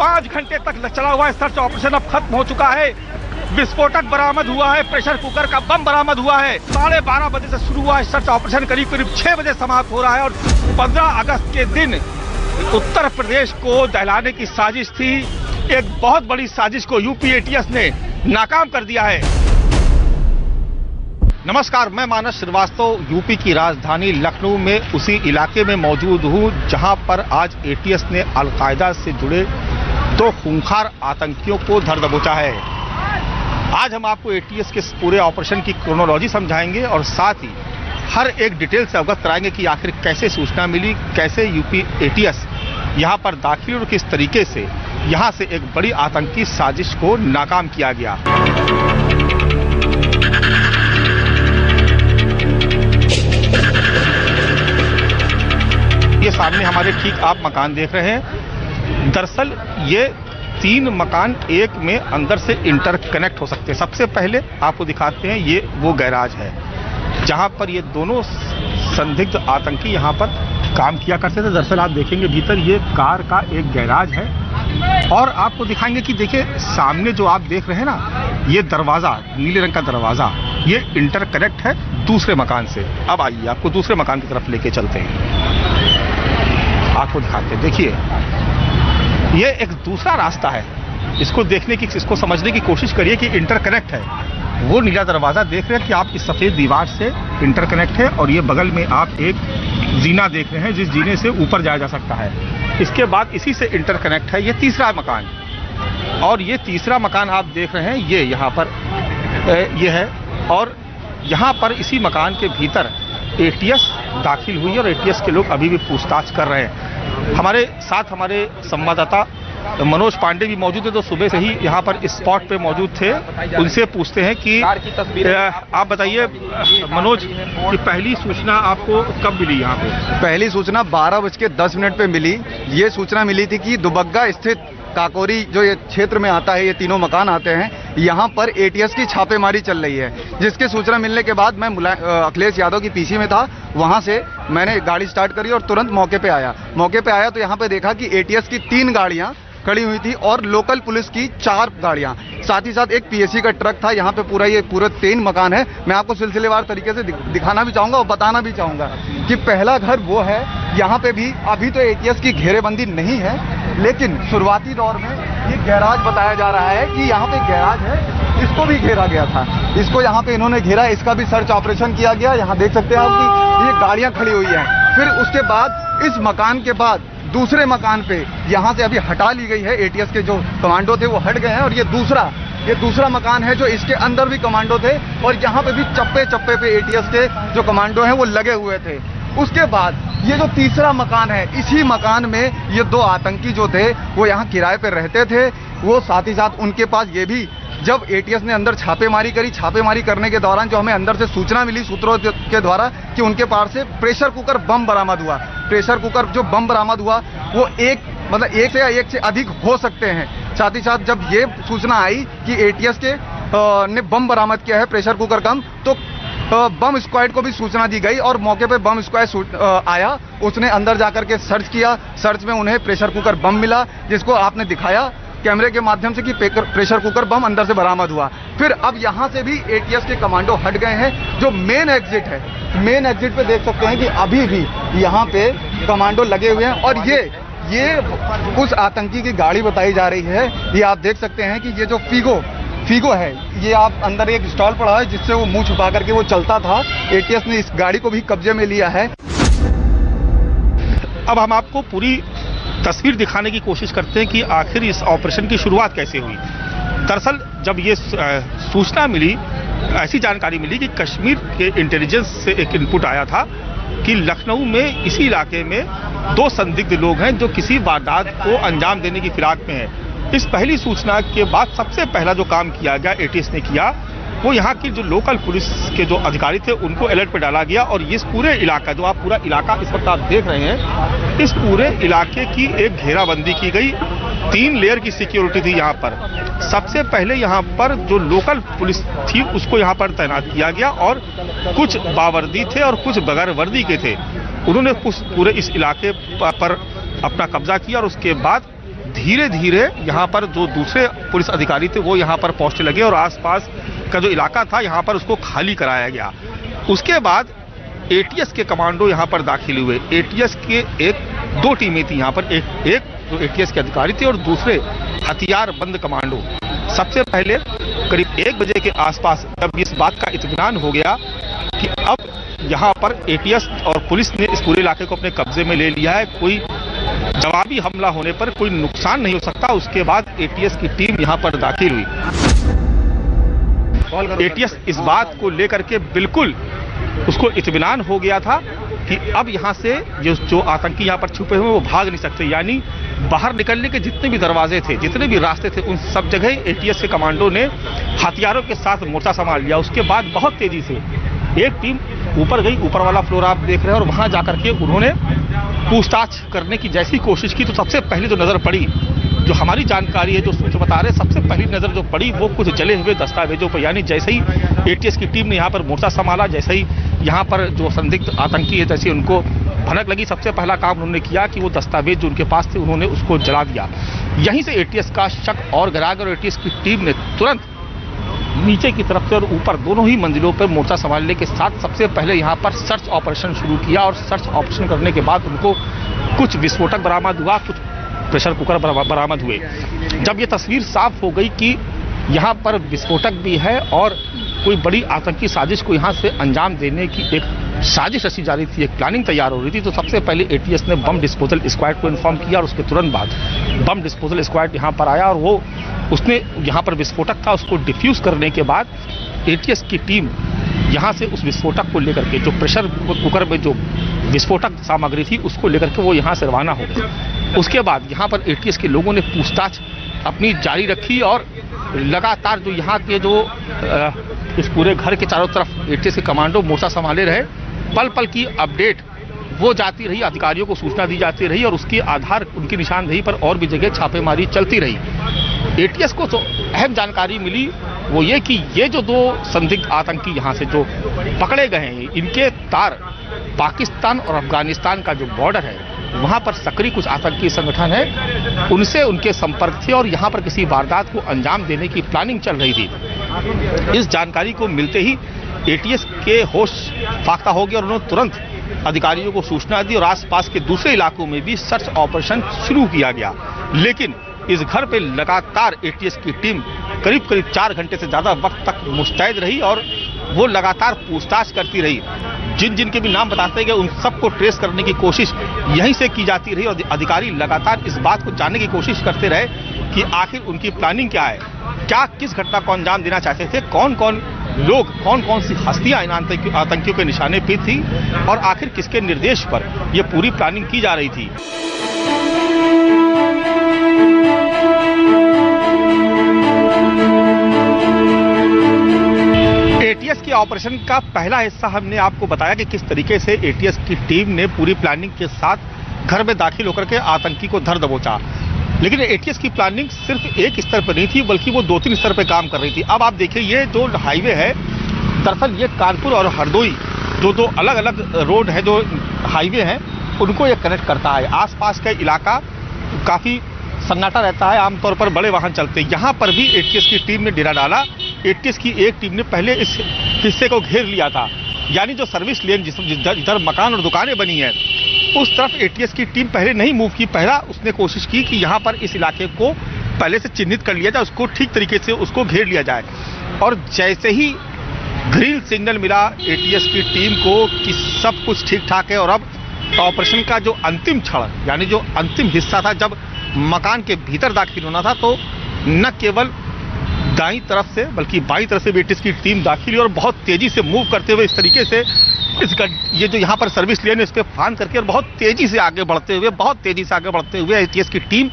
5 घंटे तक चला हुआ है सर्च ऑपरेशन अब खत्म हो चुका है। विस्फोटक बरामद हुआ है, प्रेशर कुकर का बम बरामद हुआ है। 12:30 बजे से शुरू हुआ है सर्च ऑपरेशन, करीब 6 बजे समाप्त हो रहा है। और 15 अगस्त के दिन उत्तर प्रदेश को दहलाने की साजिश थी। एक बहुत बड़ी साजिश को यूपी एटीएस ने नाकाम कर दिया है। नमस्कार, मैं मानस श्रीवास्तव यूपी की राजधानी लखनऊ में उसी इलाके में मौजूद हूं जहां पर आज एटीएस ने अलकायदा से जुड़े 2 खूंखार आतंकियों को धर दबोचा है। आज हम आपको एटीएस के पूरे ऑपरेशन की क्रोनोलॉजी समझाएंगे और साथ ही हर एक डिटेल से अवगत कराएंगे कि आखिर कैसे सूचना मिली, कैसे यूपी एटीएस यहां पर दाखिल और किस तरीके से यहां से एक बड़ी आतंकी साजिश को नाकाम किया गया। ये सामने हमारे ठीक आप मकान देख रहे हैं। दरअसल ये 3 मकान एक में अंदर से इंटरकनेक्ट हो सकते हैं। सबसे पहले आपको दिखाते हैं, ये वो गैराज है जहां पर ये दोनों संदिग्ध आतंकी यहां पर काम किया करते थे। दरअसल आप देखेंगे भीतर ये कार का एक गैराज है और आपको दिखाएंगे कि देखिए सामने जो आप देख रहे हैं ना, ये दरवाजा, नीले रंग का दरवाजा, ये इंटरकनेक्ट है दूसरे मकान से। अब आइए आपको दूसरे मकान की तरफ लेके चलते हैं, आपको दिखाते हैं। देखिए ये एक दूसरा रास्ता है, इसको देखने की, इसको समझने की कोशिश करिए कि इंटरकनेक्ट है। वो नीला दरवाजा देख रहे हैं कि आप इस सफेद दीवार से इंटरकनेक्ट है और ये बगल में आप एक जीना देख रहे हैं जिस जीने से ऊपर जाया जा सकता है। इसके बाद इसी से इंटरकनेक्ट है ये तीसरा मकान, और ये तीसरा मकान आप देख रहे हैं ये यहाँ पर ये है। और यहाँ पर इसी मकान के भीतर एटीएस दाखिल हुई और एटीएस के लोग अभी भी पूछताछ कर रहे हैं। हमारे साथ हमारे संवाददाता मनोज पांडे भी मौजूद है, तो सुबह से ही यहाँ पर स्पॉट पे मौजूद थे। उनसे पूछते हैं कि आप बताइए मनोज, कि पहली सूचना आपको कब मिली यहाँ पे? पहली सूचना 12:10 पे मिली। ये सूचना मिली थी कि दुबग्गा स्थित काकोरी जो ये क्षेत्र में आता है, ये तीनों मकान आते हैं, यहाँ पर एटीएस की छापेमारी चल रही है। जिसके सूचना मिलने के बाद मैं अखिलेश यादव की पीसी में था, वहाँ से मैंने गाड़ी स्टार्ट करी और तुरंत मौके पे आया तो यहाँ पे देखा कि एटीएस की 3 गाड़ियाँ खड़ी हुई थी और लोकल पुलिस की 4 गाड़ियां, साथ ही साथ एक पीएससी का ट्रक था। यहाँ पे पूरे 3 मकान है। मैं आपको सिलसिलेवार तरीके से दिखाना भी चाहूंगा और बताना भी चाहूंगा कि पहला घर वो है, यहाँ पे भी अभी तो एटीएस की घेरेबंदी नहीं है, लेकिन शुरुआती दौर में ये गैराज बताया जा रहा है कि यहाँ पे गैराज है, इसको भी घेरा गया था। इसको यहाँ पे इन्होंने घेरा, इसका भी सर्च ऑपरेशन किया गया। यहाँ देख सकते हैं आप कि ये गाड़ियां खड़ी हुई हैं। फिर उसके बाद इस मकान के बाद दूसरे मकान पे यहाँ से अभी हटा ली गई है। एटीएस के जो कमांडो थे वो हट गए हैं और ये दूसरा मकान है जो इसके अंदर भी कमांडो थे और यहाँ पे भी चप्पे पे एटीएस के जो कमांडो हैं वो लगे हुए थे। उसके बाद ये जो तीसरा मकान है, इसी मकान में ये 2 आतंकी जो थे वो यहाँ किराए पे रहते थे। वो साथ ही साथ उनके पास ये भी, जब एटीएस ने अंदर छापेमारी करने के दौरान जो हमें अंदर से सूचना मिली सूत्रों के द्वारा कि उनके पास से प्रेशर कुकर बम बरामद हुआ। प्रेशर कुकर जो बम बरामद हुआ वो एक से अधिक हो सकते हैं। साथ ही साथ जब ये सूचना आई कि एटीएस के ने बम बरामद किया है, प्रेशर कुकर कम, तो बम स्क्वाड को भी सूचना दी गई और मौके पे बम स्क्वाड आया। उसने अंदर जाकर के सर्च किया। सर्च में उन्हें प्रेशर कुकर बम मिला, जिसको आपने दिखाया कैमरे के माध्यम से कि प्रेशर कुकर बम अंदर से बरामद हुआ। फिर अब यहाँ से भी एटीएस के कमांडो हट गए हैं। जो मेन एग्जिट है, मेन एग्जिट पे देख सकते हैं कि अभी भी यहाँ पे कमांडो लगे हुए हैं और ये उस आतंकी की गाड़ी बताई जा रही है। ये आप देख सकते हैं कि ये जो फीगो है, ये आप अंदर एक स्टॉल पड़ा है जिससे वो मुंह छुपा करके वो चलता था। एटीएस ने इस गाड़ी को भी कब्जे में लिया है। अब हम आपको पूरी तस्वीर दिखाने की कोशिश करते हैं कि आखिर इस ऑपरेशन की शुरुआत कैसे हुई। दरअसल जब ये सूचना मिली, ऐसी जानकारी मिली कि कश्मीर के इंटेलिजेंस से एक इनपुट आया था कि लखनऊ में इसी इलाके में 2 संदिग्ध लोग हैं जो किसी वारदात को अंजाम देने की फिराक में हैं। इस पहली सूचना के बाद सबसे पहला जो काम किया गया, एटीएस ने किया, वो यहाँ की जो लोकल पुलिस के जो अधिकारी थे उनको अलर्ट पे डाला गया और इस पूरे इलाका, जो आप पूरा इलाका इस वक्त आप देख रहे हैं, इस पूरे इलाके की एक घेराबंदी की गई। 3 लेयर की सिक्योरिटी थी यहाँ पर। सबसे पहले यहाँ पर जो लोकल पुलिस थी उसको यहाँ पर तैनात किया गया और कुछ बावर्दी थे और कुछ बगैर वर्दी के थे। उन्होंने पूरे इस इलाके पर अपना कब्जा किया और उसके बाद धीरे धीरे यहाँ पर जो दूसरे पुलिस अधिकारी थे वो यहाँ पर पहुंचने लगे और आसपास का जो इलाका था यहाँ पर उसको खाली कराया गया। उसके बाद एटीएस के कमांडो यहाँ पर दाखिल हुए। एटीएस के दो टीमें थी यहाँ पर, एक जो एटीएस के अधिकारी थे और दूसरे हथियार बंद कमांडो। सबसे पहले करीब 1 बजे के आसपास जब इस बात का इत्मीनान हो गया कि अब यहाँ पर एटीएस और पुलिस ने इस पूरे इलाके को अपने कब्जे में ले लिया है, कोई जवाबी हमला होने पर कोई नुकसान नहीं हो सकता, उसके बाद एटीएस की टीम यहाँ पर दाखिल हुई। एटीएस इस बात को लेकर के बिल्कुल उसको इत्मीनान हो गया था कि अब यहाँ से जो आतंकी यहाँ पर छुपे हुए वो भाग नहीं सकते, यानी बाहर निकलने के जितने भी दरवाजे थे, जितने भी रास्ते थे, उन सब जगह एटीएस के कमांडो ने हथियारों के साथ मोर्चा संभाल लिया। उसके बाद बहुत तेजी से एक टीम ऊपर गई, ऊपर वाला फ्लोर आप देख रहे हैं, और वहां जाकर के उन्होंने पूछताछ करने की जैसी कोशिश की तो सबसे पहले जो नजर पड़ी, जो हमारी जानकारी है, जो सूत्र बता रहे, सबसे पहली नजर जो पड़ी वो कुछ जले हुए दस्तावेजों पर, यानी जैसे ही एटीएस की टीम ने यहाँ पर मोर्चा संभाला, जैसे ही यहाँ पर जो संदिग्ध आतंकी है जैसे उनको भनक लगी, सबसे पहला काम उन्होंने किया कि वो दस्तावेज जो उनके पास थे उन्होंने उसको जला दिया। यहीं से एटीएस का शक और गहरा गया और एटीएस की टीम ने तुरंत नीचे की तरफ से और ऊपर दोनों ही मंजिलों पर मोर्चा संभालने के साथ सबसे पहले यहाँ पर सर्च ऑपरेशन शुरू किया और सर्च ऑपरेशन करने के बाद उनको कुछ विस्फोटक बरामद हुआ, कुछ प्रेशर कुकर बरामद हुए। जब ये तस्वीर साफ हो गई कि यहाँ पर विस्फोटक भी है और कोई बड़ी आतंकी साजिश को यहाँ से अंजाम देने की एक साजिश रची जा रही थी, एक प्लानिंग तैयार हो रही थी, तो सबसे पहले एटीएस ने बम डिस्पोजल स्क्वाड को इन्फॉर्म किया और उसके तुरंत बाद बम डिस्पोजल स्क्वाड यहाँ पर आया और उसने यहाँ पर विस्फोटक था उसको डिफ्यूज करने के बाद एटीएस की टीम यहाँ से उस विस्फोटक को लेकर के, जो प्रेशर कुकर में जो विस्फोटक सामग्री थी उसको लेकर के वो यहाँ से रवाना हो गए। उसके बाद यहाँ पर एटीएस के लोगों ने पूछताछ अपनी जारी रखी और लगातार जो यहाँ के जो इस पूरे घर के चारों तरफ एटीएस के कमांडो मोर्चा संभाले रहे, पल पल की अपडेट वो जाती रही, अधिकारियों को सूचना दी जाती रही और उसके आधार उनकी निशानदेही पर और भी जगह छापेमारी चलती रही। एटीएस को जो अहम जानकारी मिली वो ये कि ये जो 2 संदिग्ध आतंकी यहाँ से जो पकड़े गए हैं, इनके तार पाकिस्तान और अफगानिस्तान का जो बॉर्डर है वहाँ पर सक्रिय कुछ आतंकी संगठन है, उनसे उनके संपर्क थे और यहाँ पर किसी वारदात को अंजाम देने की प्लानिंग चल रही थी। इस जानकारी को मिलते ही एटीएस के होश फाख्ता हो गया और उन्होंने तुरंत अधिकारियों को सूचना दी और आसपास के दूसरे इलाकों में भी सर्च ऑपरेशन शुरू किया गया। लेकिन इस घर पे लगातार एटीएस की टीम करीब 4 घंटे से ज्यादा वक्त तक मुस्तैद रही और वो लगातार पूछताछ करती रही। जिन के भी नाम बताते गए उन सबको ट्रेस करने की कोशिश यहीं से की जाती रही और अधिकारी लगातार इस बात को जानने की कोशिश करते रहे कि आखिर उनकी प्लानिंग क्या है, क्या किस घटना को अंजाम देना चाहते थे, कौन कौन लोग, कौन कौन सी हस्तियां इन आतंकियों के निशाने पे थी और आखिर किसके निर्देश पर यह पूरी प्लानिंग की जा रही थी। एटीएस के ऑपरेशन का पहला हिस्सा हमने आपको बताया कि किस तरीके से एटीएस की टीम ने पूरी प्लानिंग के साथ घर में दाखिल होकर के आतंकी को धर दबोचा। लेकिन एटीएस की प्लानिंग सिर्फ एक स्तर पर नहीं थी बल्कि वो 2-3 स्तर पर काम कर रही थी। अब आप देखिए ये जो हाईवे है, दरअसल ये कानपुर और हरदोई जो 2 अलग अलग रोड है, जो हाईवे हैं, उनको ये कनेक्ट करता है। आसपास का इलाका काफी सन्नाटा रहता है, आमतौर पर बड़े वाहन चलते हैं। यहाँ पर भी एटीएस की टीम ने डेरा डाला। एटीएस की एक टीम ने पहले इस हिस्से को घेर लिया था, यानी जो सर्विस लेन जिधर मकान और दुकानें बनी है उस तरफ एटीएस की टीम पहले नहीं मूव की। पहला उसने कोशिश की कि यहाँ पर इस इलाके को पहले से चिन्हित कर लिया जाए, उसको ठीक तरीके से उसको घेर लिया जाए। और जैसे ही ग्रीन सिग्नल मिला एटीएस की टीम को कि सब कुछ ठीक ठाक है और अब ऑपरेशन का जो अंतिम क्षण यानी जो अंतिम हिस्सा था, जब मकान के भीतर दाखिल होना था, तो न केवल दाईं तरफ से बल्कि बाईं तरफ से भी एटीएस की टीम दाखिल हुई और बहुत तेजी से मूव करते हुए इस तरीके से ये जो यहाँ पर सर्विस लेन है इस पे फान करके और बहुत तेजी से आगे बढ़ते हुए एटीएस की टीम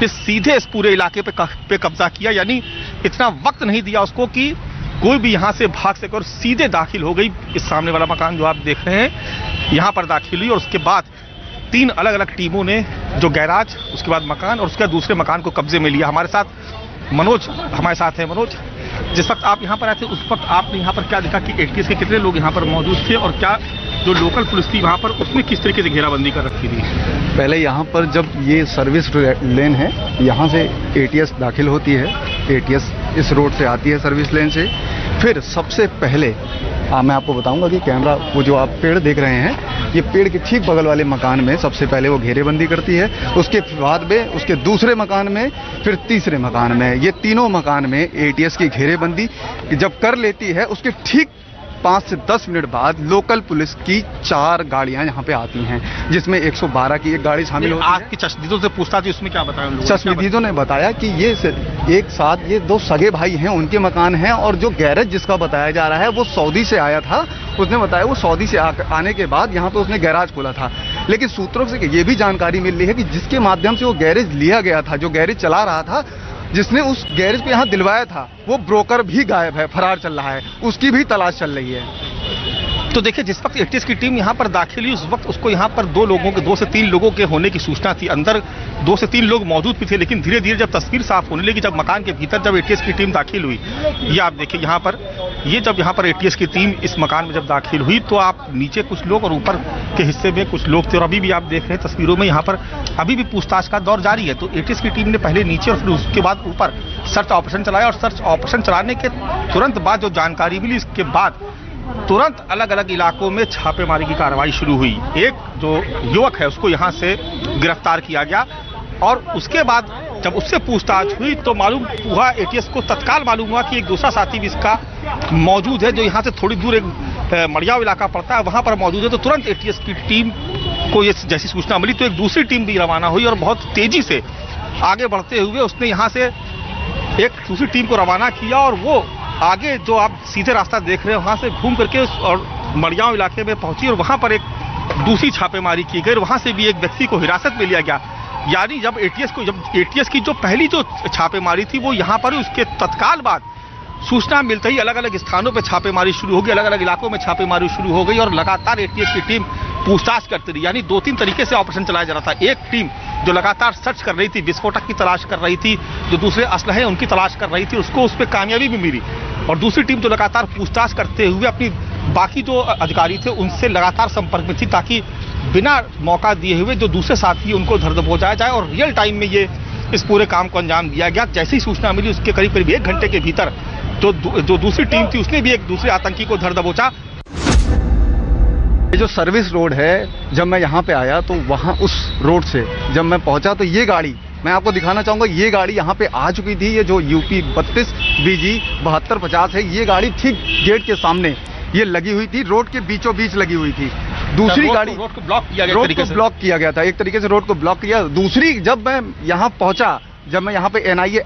सीधे इस पूरे इलाके पे कब्जा किया। यानी इतना वक्त नहीं दिया उसको कि कोई भी यहाँ से भाग सके और सीधे दाखिल हो गई। इस सामने वाला मकान जो आप देख रहे हैं यहाँ पर दाखिल हुई और उसके बाद 3 अलग अलग टीमों ने जो गैराज, उसके बाद मकान और उसके बाद दूसरे मकान को कब्जे में लिया। हमारे साथ मनोज हमारे साथ है। मनोज, जिस वक्त आप यहाँ पर आए थे उस वक्त आपने यहाँ पर क्या देखा कि एटीएस के कितने लोग यहाँ पर मौजूद थे और क्या जो लोकल पुलिस थी वहाँ पर, उसने किस तरीके से घेराबंदी कर रखी थी? पहले यहाँ पर जब ये सर्विस लेन है, यहाँ से एटीएस दाखिल होती है, एटीएस इस रोड से आती है सर्विस लेन से। फिर सबसे पहले मैं आपको बताऊंगा कि कैमरा, वो जो आप पेड़ देख रहे हैं, ये पेड़ के ठीक बगल वाले मकान में सबसे पहले वो घेरेबंदी करती है, उसके बाद में उसके दूसरे मकान में, फिर तीसरे मकान में, ये तीनों मकान में एटीएस की घेरेबंदी जब कर लेती है, उसके ठीक 5 से 10 मिनट बाद लोकल पुलिस की 4 गाड़ियां यहाँ पे आती हैं, जिसमें 112 की एक गाड़ी शामिल होती है। आपकी चश्मदीदों से पूछताछ थी, उसमें क्या बताया उन लोगों ने? चश्मदीदों ने बताया कि ये एक साथ ये 2 सगे भाई हैं, उनके मकान हैं, और जो गैरेज जिसका बताया जा रहा है वो सऊदी से आया था। उसने बताया वो सऊदी से आने के बाद यहाँ पे उसने गैराज खोला था। लेकिन सूत्रों से ये भी जानकारी मिल रही है कि जिसके माध्यम से वो गैरेज लिया गया था, जो गैरेज चला रहा था, जिसने उस गैरेज को यहाँ दिलवाया था, वो ब्रोकर भी गायब है, फरार चल रहा है, उसकी भी तलाश चल रही है। तो देखिए, जिस वक्त एटीएस की टीम यहाँ पर दाखिल हुई, उस वक्त उसको यहाँ पर 2 से 3 लोगों के होने की सूचना थी। अंदर 2 से 3 लोग मौजूद भी थे, लेकिन धीरे धीरे जब तस्वीर साफ होने लगी, जब मकान के भीतर जब एटीएस की टीम दाखिल हुई, ये आप देखिए यहाँ पर, ये जब यहाँ पर एटीएस की टीम इस मकान में जब दाखिल हुई, तो आप नीचे कुछ लोग और ऊपर के हिस्से में कुछ लोग थे, और अभी भी आप देख रहे हैं तस्वीरों में, यहाँ पर अभी भी पूछताछ का दौर जारी है। तो एटीएस की टीम ने पहले नीचे और फिर उसके बाद ऊपर सर्च ऑपरेशन चलाया, और सर्च ऑपरेशन चलाने के तुरंत बाद जो जानकारी मिली, इसके बाद तुरंत अलग अलग इलाकों में छापेमारी की कार्रवाई शुरू हुई। एक जो युवक है उसको यहाँ से गिरफ्तार किया गया, और उसके बाद जब उससे पूछताछ हुई तो मालूम हुआ, एटीएस को तत्काल मालूम हुआ कि एक दूसरा साथी भी इसका मौजूद है, जो यहाँ से थोड़ी दूर एक मड़ियाव इलाका पड़ता है, वहाँ पर मौजूद है। तो तुरंत एटीएस की टीम को ये जैसी सूचना मिली, तो एक दूसरी टीम भी रवाना हुई, और बहुत तेजी से आगे बढ़ते हुए उसने यहाँ से एक दूसरी टीम को रवाना किया, और वो आगे जो आप सीधे रास्ता देख रहे हैं, वहाँ से घूम करके और मड़ियाव इलाके में पहुंची, और वहाँ पर एक दूसरी छापेमारी की गई, वहाँ से भी एक व्यक्ति को हिरासत में लिया गया। यानी जब एटीएस की जो पहली जो छापेमारी थी, वो यहाँ पर, उसके तत्काल बाद सूचना मिलते ही अलग अलग स्थानों पर छापेमारी शुरू हो गई, अलग अलग इलाकों में छापेमारी शुरू हो गई, और लगातार एटीएस की टीम पूछताछ करती रही। यानी 2-3 तरीके से ऑपरेशन चलाया जा रहा था। एक टीम जो लगातार सर्च कर रही थी, विस्फोटक की तलाश कर रही थी, जो दूसरे असलहे उनकी तलाश कर रही थी, उसको उस पर कामयाबी भी मिली, और दूसरी टीम जो लगातार पूछताछ करते हुए अपनी बाकी जो अधिकारी थे उनसे लगातार संपर्क में थी, ताकि बिना मौका दिए हुए जो दूसरे साथी उनको धर दबोचा जाए, और रियल टाइम में ये इस पूरे काम को अंजाम दिया गया। जैसी सूचना मिली, उसके करीब करीब 1 घंटे के भीतर जो दूसरी टीम थी उसने भी एक दूसरे आतंकी को धर दबोचा। ये जो सर्विस रोड है, जब मैं यहाँ पे आया तो वहाँ उस रोड से जब मैं पहुँचा तो ये गाड़ी मैं आपको दिखाना चाहूँगा, ये गाड़ी यहाँ पे आ चुकी थी। ये जो UP 32 BG 7250 है, ये गाड़ी ठीक गेट के सामने ये लगी हुई थी, रोड के बीचों बीच लगी हुई थी। दूसरी गाड़ी रोड को ब्लॉक किया गया, ब्लॉक किया गया था, एक तरीके से रोड को ब्लॉक किया। दूसरी, जब मैं यहाँ पहुँचा, जब मैं यहाँ पे NIA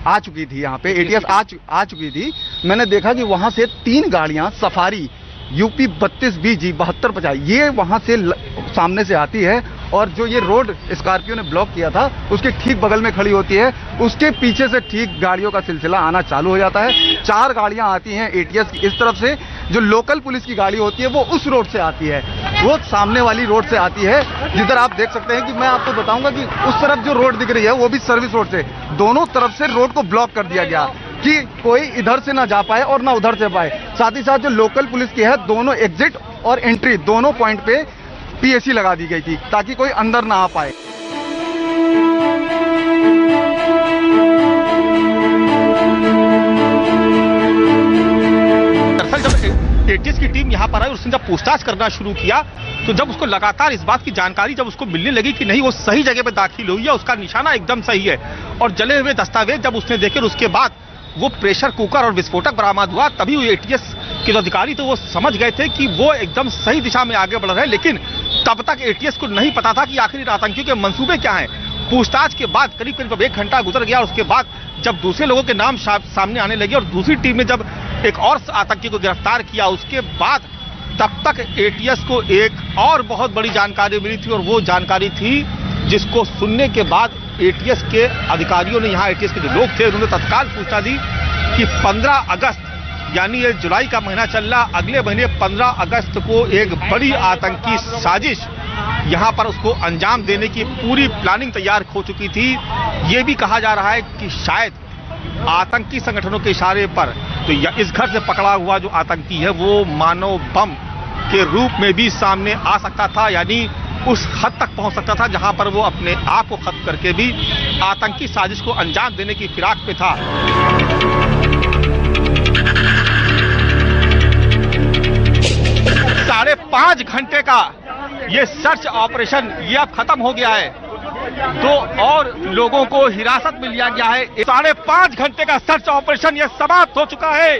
आ चुकी थी, यहाँ पे ATS आ चुकी थी, मैंने देखा कि वहाँ से 3 गाड़ियाँ सफारी UP 32 BG 7250 ये वहाँ से सामने से आती है, और जो ये रोड स्कॉर्पियो ने ब्लॉक किया था उसके ठीक बगल में खड़ी होती है। उसके पीछे से ठीक गाड़ियों का सिलसिला आना चालू हो जाता है। 4 गाड़ियां आती हैं एटीएस की इस तरफ से, जो लोकल पुलिस की गाड़ी होती है वो उस रोड से आती है, वो सामने वाली रोड से आती है, जिधर आप देख सकते हैं कि मैं आपको बताऊंगा कि उस तरफ जो रोड दिख रही है वो भी सर्विस रोड से, दोनों तरफ से रोड को ब्लॉक कर दिया गया कि कोई इधर से ना जा पाए और ना उधर से पाए। साथ ही साथ जो लोकल पुलिस की है, दोनों एग्जिट और एंट्री दोनों पॉइंट पे PAC लगा दी गई थी ताकि कोई अंदर ना आ पाए। दरअसल जब एटीएस की टीम यहाँ पर आई और उसने जब पूछताछ करना शुरू किया, तो जब उसको लगातार इस बात की जानकारी जब उसको मिलने लगी कि नहीं वो सही जगह पे दाखिल हुई है, उसका निशाना एकदम सही है, और जले हुए दस्तावेज जब उसने देखे, उसके बाद वो प्रेशर कुकर और विस्फोटक बरामद हुआ, तभी वो एटीएस के जो अधिकारी थे वो समझ गए थे कि वो एकदम सही दिशा में आगे बढ़ रहे हैं। लेकिन तब तक एटीएस को नहीं पता था कि आखिर आतंकियों के मंसूबे क्या हैं। पूछताछ के बाद करीब करीब 1 घंटा गुजर गया, उसके बाद जब दूसरे लोगों के नाम सामने आने लगे और दूसरी टीम ने जब एक और आतंकी को गिरफ्तार किया, उसके बाद तब तक एटीएस को एक और बहुत बड़ी जानकारी मिली थी, और वो जानकारी थी जिसको सुनने के बाद एटीएस के अधिकारियों ने, यहाँ एटीएस के जो लोग थे, उन्होंने तत्काल सूचना दी कि 15 अगस्त यानी ये जुलाई का महीना चल रहा, अगले महीने 15 अगस्त को एक बड़ी आतंकी साजिश यहाँ पर उसको अंजाम देने की पूरी प्लानिंग तैयार हो चुकी थी। ये भी कहा जा रहा है कि शायद आतंकी संगठनों के इशारे पर तो इस घर से पकड़ा हुआ जो आतंकी है वो मानव बम के रूप में भी सामने आ सकता था, यानी उस हद तक पहुंच सकता था जहां पर वो अपने आप को खत्म करके भी आतंकी साजिश को अंजाम देने की फिराक में था। 5.5 घंटे का ये सर्च ऑपरेशन ये अब खत्म हो गया है। 2 और लोगों को हिरासत में लिया गया है। 5.5 घंटे का सर्च ऑपरेशन ये समाप्त हो चुका है।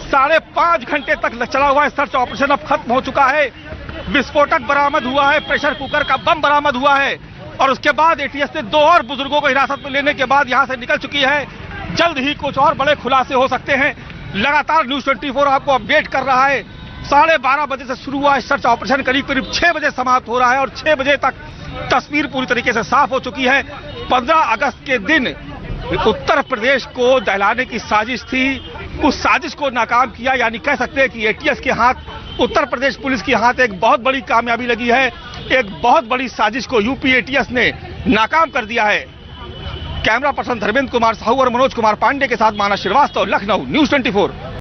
5.5 घंटे तक चला हुआ है सर्च ऑपरेशन अब खत्म हो चुका है। विस्फोटक बरामद हुआ है, प्रेशर कुकर का बम बरामद हुआ है और उसके बाद एटीएस ने 2 और बुजुर्गों को हिरासत में लेने के बाद यहां से निकल चुकी है। जल्द ही कुछ और बड़े खुलासे हो सकते हैं। लगातार न्यूज़ 24 आपको अपडेट कर रहा है। 12:30 बजे से शुरू हुआ है सर्च ऑपरेशन, करीब 6 बजे समाप्त हो रहा है और 6 बजे तक तस्वीर पूरी तरीके से साफ हो चुकी है। 15 अगस्त के दिन उत्तर प्रदेश को दहलाने की साजिश थी, उस साजिश को नाकाम किया, यानी कह सकते हैं कि एटीएस के हाथ, उत्तर प्रदेश पुलिस के हाथ एक बहुत बड़ी कामयाबी लगी है। एक बहुत बड़ी साजिश को यूपी एटीएस ने नाकाम कर दिया है। कैमरा पर्सन धर्मेंद्र कुमार साहू और मनोज कुमार पांडे के साथ मानस श्रीवास्तव, लखनऊ, न्यूज़ 24।